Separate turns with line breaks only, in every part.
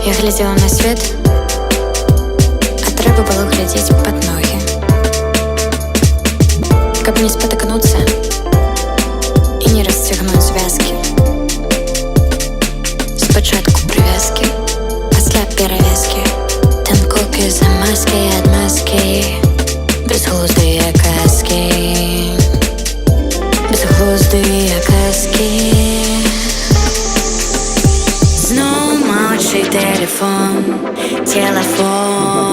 Я глядела на свет, а треба было глядеть под ноги, каб не спотыкнуться и не расцягнуть звязки. Спачатку прывязкі, пасля перавязкі, танкоўкі замазкі і адмазкі, безглуздыя казкі, безглуздыя казкі. Зноў маўчыць тэлефон, телефон.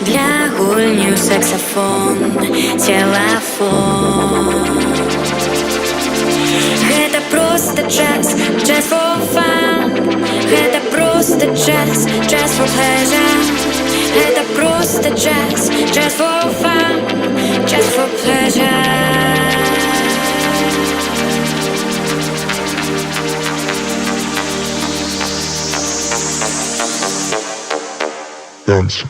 Для гульні ў саксафон, телефон. Гэта просто час, just for fun. Гэта просто час, just for pleasure. Гэта просто час, just for fun, just for pleasure.
Dance.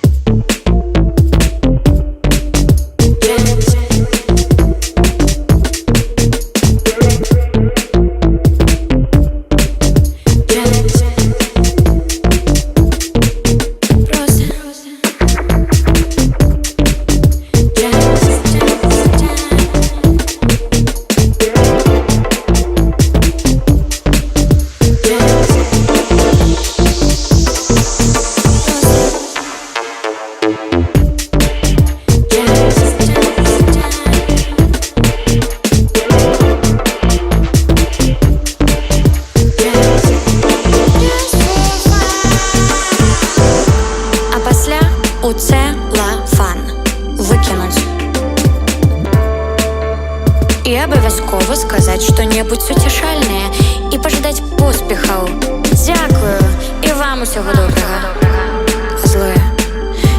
У целлофан выкинуть и абавязкова сказать что-небудзь уцешальнае и пожадать поспехаў. Дзякую и вам усяго добрага. Злое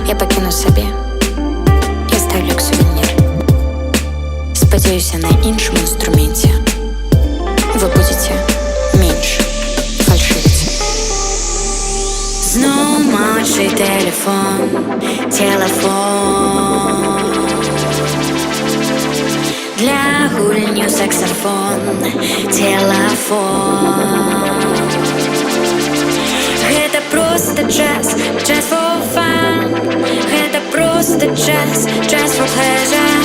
я пакіну сабе и оставлю як сувенір. Спадзяюся, на іншым інструменце вы будете меньше фальшивить. Зноў маўчыць телефон, телефон. Для гульні ў саксафон, телефон. Гэта просто час, just for fun. Гэта просто час, just for pleasure.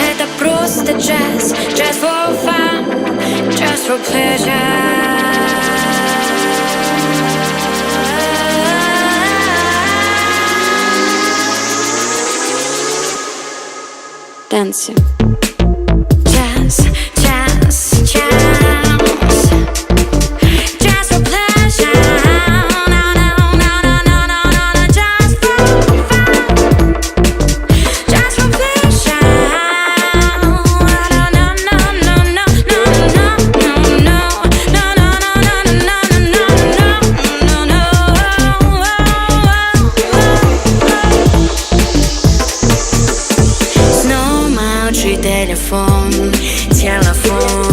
Гэта просто час, just for fun, just for pleasure. Танцы. Час, час, час. Just for pleasure. No, no, no, no, no, no, no, no. Just for fun. Just for pleasure. No, no, no, no, no, no, no, no, no, no, no, no, no, no, no. Зноў маўчыць телефон, телефон.